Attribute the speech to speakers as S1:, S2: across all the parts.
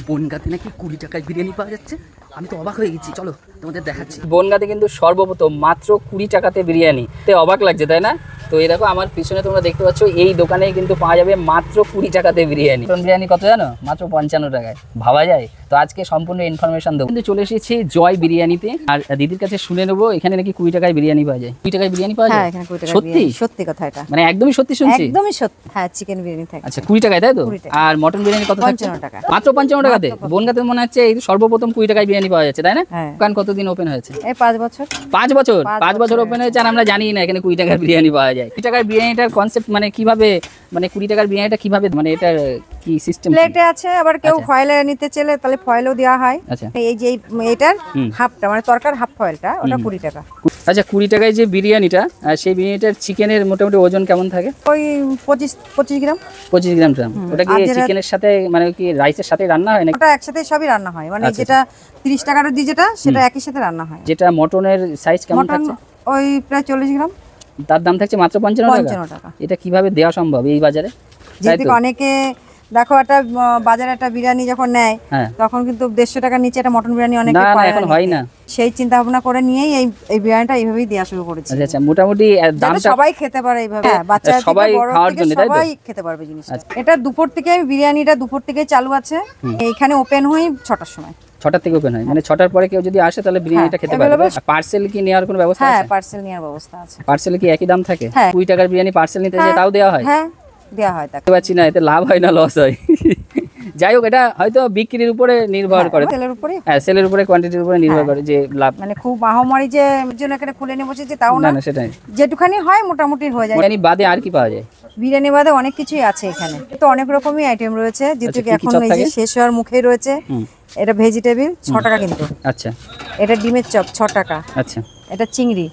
S1: বনগাঁতে নাকি 20 টাকায় বিরিয়ানি পাওয়া যাচ্ছে। আমি তো অবাক হয়ে গেছি, চলো তোমাদের দেখাচ্ছি। বনগাঁতে কিন্তু সর্বপ্রথম মাত্র 20 টাকাতে বিরিয়ানি, তে অবাক লাগছে তাই না? তো এই দেখো আমার পিছনে তোমরা দেখতে পাচ্ছ, এই দোকানে কিন্তু পাওয়া যাবে মাত্র 20 টাকাতে বিরিয়ানি। বিরিয়ানি কত জানো? মাত্র 55 টাকায়। ভাবা যায়? তো আজকে সম্পূর্ণ ইনফরমেশন দেবো। কিন্তু চলে এসেছি জয় বিরিয়ানিতে, আর দিদির কাছে শুনে নেবো এখানে নাকি 20 টাকায় বিরিয়ানি পাওয়া যায়। 20 টাকায় বিরিয়ানি পাওয়া যায়?
S2: হ্যাঁ, এখানে 20 টাকায়
S1: সত্যি?
S2: সত্যি কথা এটা,
S1: মানে একদমই সত্যি শুনছি?
S2: একদমই সত্যি। হ্যাঁ, চিকেন বিরিয়ানি থাকে।
S1: আচ্ছা 20 টাকায় তাই তো? আর মটন বিরিয়ানি কত থাকছে?
S2: 55 টাকা।
S1: মাত্র 55 টাকাতে? বনগাঁতে মনে হচ্ছে এই সর্বপ্রথম 20 টাকায় বিরিয়ানি পাওয়া যাচ্ছে তাই না? দোকান কতদিন ওপেন হয়েছে?
S2: এই 5 বছর।
S1: 5 বছর? 5 বছর ওপেন হয়েছে আর আমরা জানি না এখানে 20 টাকার বিরিয়ানি পাওয়া যায়। 20 টাকার বিরিয়ানিটার কনসেপ্ট মানে কিভাবে, মানে 20 টাকার বিরিয়ানিটা কিভাবে, মানে এটা কি সিস্টেম?
S2: প্লেটে আছে, আবার কেউ ফয়েলে নিতে চাইলে তাহলে ফয়েলও দেওয়া হয়।
S1: আচ্ছা,
S2: এই যে এটার হাফটা মানে তরকার হাফ ফয়েলটা ওটা 20 টাকা।
S1: আচ্ছা 20 টাকায় যে বিরিয়ানিটা, সেই বিরিয়ানিটার চিকেনের মোটামুটি ওজন কেমন থাকে?
S2: ওই 25 গ্রাম।
S1: 25 গ্রাম ট্রাম। ওটা কি চিকেনের সাথে মানে কি রাইসের সাথে রান্না হয় নাকি?
S2: ওটা একসাথে সবই রান্না হয়, মানে যেটা 30 টাকার দিয়ে যেটা সেটা একই সাথে রান্না হয়।
S1: যেটা মটনের সাইজ কেমন থাকছে?
S2: ওই প্রায় 40 গ্রাম।
S1: তার দাম থাকছে মাত্র 55 টাকা। এটা কিভাবে দেওয়া সম্ভব এই বাজারে?
S2: যেহেতু অনেকে দেখো একটা বাজারে একটা বিরিয়ানি যখন নেয় তখন কিন্তু 150 টাকার নিচে একটা মটন বিরিয়ানি অনেকে পায় না, এখন হয় না। সেই চিন্তা ভাবনা করে নিয়েই এই বিরিয়ানিটা এইভাবেই দেওয়া শুরু করেছে।
S1: আচ্ছা আচ্ছা, মোটামুটি দামটা
S2: সবাই খেতে পারে এইভাবে, বাচ্চা থেকে বড় থেকে সবাই খেতে পারবে জিনিসটা। এটা দুপুর থেকে বিরিয়ানিটা দুপুর থেকে চালু আছে, এইখানে ওপেন হয় 6টার সময়। 6টার
S1: থেকে ওপেন হয়, মানে 6টার পরে কেউ যদি আসে তাহলে বিরিয়ানিটা খেতে পারবে। পার্সেল কি নেওয়ার কোনো ব্যবস্থা আছে?
S2: হ্যাঁ, পার্সেল নেওয়ার ব্যবস্থা আছে।
S1: পার্সেলে কি একই দাম থাকে? 20 টাকার বিরিয়ানি পার্সেল নিতে যে তাও দেওয়া হয়?
S2: হ্যাঁ, দেওয়া হয়। তাকে
S1: পাচ্ছি না, এতে লাভ হয় না লস হয়? যাই হোক, এটা হয়তো বিক্রির উপরে নির্ভর করে,
S2: সেলের উপরে।
S1: হ্যাঁ, সেলের উপরে, কোয়ান্টিটির উপরে নির্ভর করে যে লাভ।
S2: মানে খুব মাহমারি যে জন্য এখানে খুলে নিয়ে বসেছে তাও না,
S1: সেটাই।
S2: যেটুখানি হয় মোটামুটি হয়ে যায়।
S1: বিরিয়ানি বাদে আর কি পাওয়া যায়?
S2: বিরিয়ানি বাদে অনেক কিছুই আছে এখানে, তো অনেক রকমই আইটেম রয়েছে, যেহেতু এখন এই যে শেষ হওয়ার মুখেই রয়েছে। এটা ভেজিটেবল 6 টাকা কিন্তু। আচ্ছা। এটা ডিমের চপ 6 টাকা।
S1: আচ্ছা।
S2: এটা চিংড়ি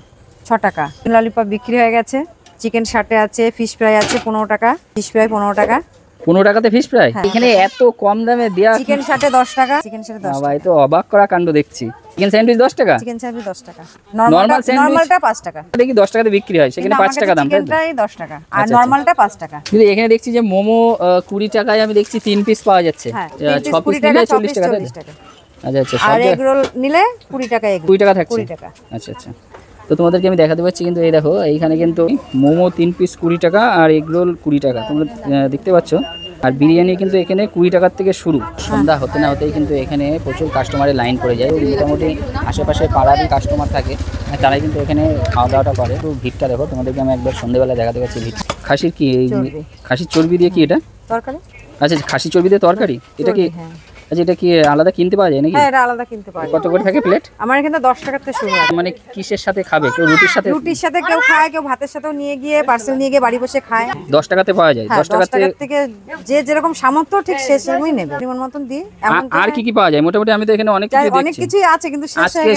S2: 6 টাকা। ললিপপ বিক্রি হয়ে গেছে। চিকেন 60 আছে, ফিশ ফ্রাই আছে 15 টাকা, ফিশ ফ্রাই 15 টাকা।
S1: 15 টাকাতে ফিশ ফ্রাই? এখানে এত কম দামে দেয়া?
S2: চিকেন 60 10 টাকা। চিকেন 60 10 টাকা।
S1: ভাই তো অবাক করা কাণ্ড দেখছি। চিকেন স্যান্ডউইচ 10 টাকা?
S2: চিকেন স্যান্ডউইচ 10 টাকা।
S1: নরমালটা
S2: 5 টাকা।
S1: দেখি 10 টাকাতে বিক্রি হয়, সেখানে 5 টাকা দাম।
S2: চিকেনটাই 10 টাকা আর নরমালটা 5 টাকা।
S1: কিন্তু এখানে দেখছি যে মোমো 20 টাকায় আমি দেখছি 3 পিস পাওয়া যাচ্ছে। 6 পিস নিলে 40 টাকা। আচ্ছা আচ্ছা,
S2: আর এগ রোল নিলে 20 টাকা। এগ
S1: 20 টাকা থাকছে?
S2: 20 টাকা।
S1: আচ্ছা আচ্ছা, তো তোমাদেরকে আমি দেখাতে পাচ্ছি কিন্তু এই দেখো এইখানে কিন্তু মোমো 3 পিস 20 টাকা আর এগ রোল 20 টাকা, তোমরা দেখতে পাচ্ছ। আর বিরিয়ানি কিন্তু এখানে 20 টাকার থেকে শুরু। সন্ধ্যা হতে না হতেই কিন্তু এখানে প্রচুর কাস্টমারের লাইন পড়ে যায়। মোটামুটি আশেপাশে পাড়ারই কাস্টমার থাকে, তারাই কিন্তু এখানে খাওয়া দাওয়াটা করে। তো ভিড়টা দেখো, তোমাদেরকে আমি একবার সন্ধ্যেবেলা দেখাতে পাচ্ছি ভিড়। খাসির কি, খাসির চর্বি দিয়ে কি এটা
S2: তরকারি? আচ্ছা,
S1: খাসির চর্বি দিয়ে তরকারি। এটা কি, আচ্ছা এটা কি আলাদা কিনতে পাওয়া যায় নাকি?
S2: হ্যাঁ, এটা আলাদা কিনতে পাওয়া যায়।
S1: কত করে থাকে প্লেট?
S2: আমার এখানে 10 টাকা থেকে শুরু হয়।
S1: মানে কিসের সাথে খাবে? কেউ রুটির সাথে?
S2: রুটির সাথে কেউ খায়, কেউ ভাতের সাথেও নিয়ে গিয়ে পার্সেল নিয়ে গিয়ে বাড়ি বসে খায়।
S1: 10 টাকাতে পাওয়া যায়? 10 টাকা
S2: থেকে যে যেরকম সামর্থ্য ঠিক সে সেরকমই নেবে, পরিমাণ মতন দিই।
S1: আর কি কি পাওয়া যায়? মোটামুটি আমি তো এখানে অনেক কিছু দেখছি।
S2: অনেক কিছুই আছে কিন্তু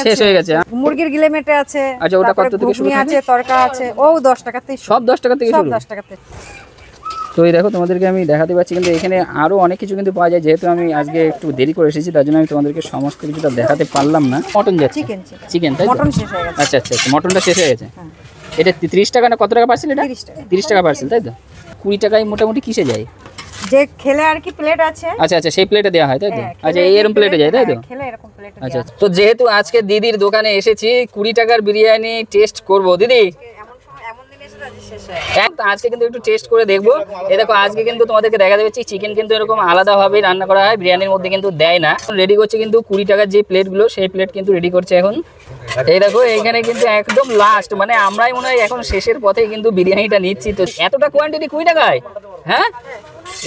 S1: শেষ হয়ে গেছে।
S2: মুরগির গিলেমেটে আছে।
S1: আচ্ছা, ওটা কত থেকে শুরু
S2: আছে? তরকা আছে, ও 10 টাকা থেকে।
S1: সব 10 টাকা থেকে শুরু?
S2: 10 টাকা থেকে।
S1: তো এই দেখো তোমাদেরকে আমি দেখাতে পাচ্ছি কিন্তু এখানে আরো অনেক কিছু কিন্তু পাওয়া যায়। যেহেতু আমি আজকে একটু দেরি করে এসেছি তার জন্য আমি তোমাদেরকে সমস্ত কিছুটা দেখাতে পারলাম না। মটন যাচ্ছে? চিকেন তাই?
S2: মটন শেষ হয়ে গেছে।
S1: আচ্ছা আচ্ছা, মটনটা শেষ হয়ে গেছে। এটা 30 টাকা না কত টাকা পার্সেল? এটা 30 টাকা পার্সেল তাই তো? 20 টাকায় মোটামুটি কিসে যায়?
S2: যে খেলে আর কি প্লেট আছে।
S1: আচ্ছা আচ্ছা, সেই প্লেটে দেওয়া হয় তাই তো? আচ্ছা, এরকম প্লেটে যায় তাই তো?
S2: খেলে এরকম প্লেটে।
S1: আচ্ছা, তো যেহেতু আজকে দিদির দোকানে এসেছি 20 টাকার বিরিয়ানি টেস্ট করব, দিদি আজকে কিন্তু একটু টেস্ট করে দেখবো। এই দেখো আজকে কিন্তু তোমাদেরকে দেখাতে পাচ্ছি চিকেন কিন্তু এরকম আলাদাভাবে রান্না করা হয়, বিরিয়ানির মধ্যে কিন্তু দেয় না। রেডি করছে কিন্তু 20 টাকার যে প্লেটগুলো, সেই প্লেট কিন্তু রেডি করছে এখন। এই দেখো এইখানে কিন্তু একদম লাস্ট, মানে আমরাই মনে হয় এখন শেষের পথে কিন্তু বিরিয়ানিটা নিচ্ছি। তো এতটা কোয়ান্টিটি 20 টাকায়? হ্যাঁ,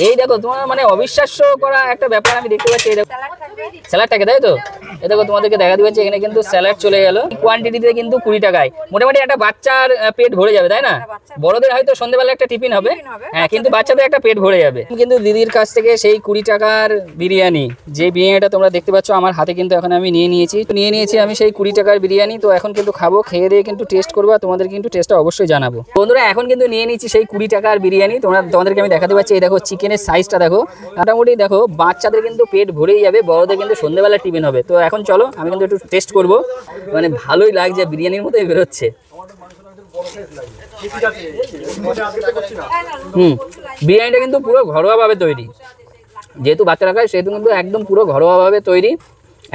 S1: এই দেখো তোমার মানে অবিশ্বাস্য করা একটা ব্যাপার আমি দেখতে পাচ্ছি। এই দেখো স্যালাড থাকে তাই তো? এই দেখো তোমাদেরকে দেখাতে পাচ্ছি এখানে কিন্তু স্যালাড চলে গেল কোয়ান্টিটিতে কিন্তু 20 টাকায়। মোটামুটি একটা বাচ্চার পেট ভরে যাবে তাই না? বড়দের হয়তো সন্ধ্যেবেলা একটা টিফিন হবে, হ্যাঁ, কিন্তু বাচ্চাদের একটা পেট ভরে যাবে। কিন্তু দিদির কাছ থেকে সেই 20 টাকার বিরিয়ানি, যে বিরিয়ানিটা তোমরা দেখতে পাচ্ছ আমার হাতে কিন্তু এখন আমি নিয়ে নিয়েছি আমি সেই 20 টাকার বিরিয়ানি। তো এখন কিন্তু খাবো, খেয়ে দিয়ে কিন্তু টেস্ট করবো, তোমাদের কিন্তু টেস্টটা অবশ্যই জানাবো। বন্ধুরা এখন কিন্তু নিয়ে নিচ্ছি সেই 20 টাকার বিরিয়ানি। তোমাদেরকে আমি দেখাতে পাচ্ছি। এই দেখো চিকেনের সাইজটা দেখো, মোটামুটি দেখো বাচ্চাদের কিন্তু পেট ভরেই যাবে, বড়দের কিন্তু সন্ধ্যেবেলা টিফিন হবে। তো এখন চলো আমি কিন্তু একটু টেস্ট করবো, মানে ভালোই লাগছে, বিরিয়ানির মতোই বেরোচ্ছে। বিরিয়ানিটা কিন্তু পুরো ঘরোয়া ভাবে তৈরি, যেহেতু বাচ্চারা খায় সেহেতু কিন্তু একদম পুরো ঘরোয়াভাবে তৈরি,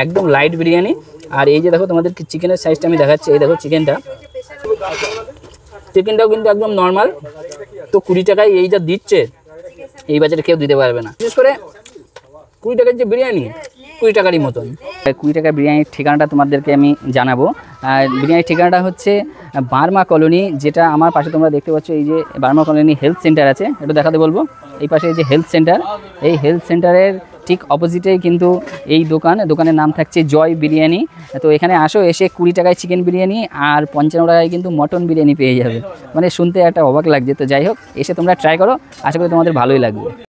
S1: একদম লাইট বিরিয়ানি। আর এই যে দেখো তোমাদের চিকেনের সাইজটা আমি দেখাচ্ছি, এই দেখো চিকেনটাও কিন্তু একদম নর্মাল। তো 20 টাকায় এই যা দিচ্ছে এই বাজারে কেউ দিতে পারবে না। বিশেষ করে 20 টাকার যে বিরিয়ানি 20 টাকারই মতন। 20 টাকার বিরিয়ানির ঠিকানাটা তোমাদেরকে আমি জানাবো। আর বিরিয়ানির ঠিকানাটা হচ্ছে বার্মা কলোনি, যেটা আমার পাশে তোমরা দেখতে পাচ্ছ। এই যে বার্মা কলোনি হেলথ সেন্টার আছে, একটু দেখাতে বলবো। এই পাশে এই যে হেলথ সেন্টার, এই হেলথ সেন্টারের ঠিক অপোজিটেই কিন্তু এই দোকানের নাম থাকছে জয় বিরিয়ানি। তো এখানে আসো, এসে 20 টাকায় চিকেন বিরিয়ানি আর 55 টাকায় কিন্তু মটন বিরিয়ানি পেয়ে যাবে। মানে শুনতে একটা অবাক লাগছে। তো যাই হোক, এসে তোমরা ট্রাই করো, আশা করি তোমাদের ভালোই লাগবে।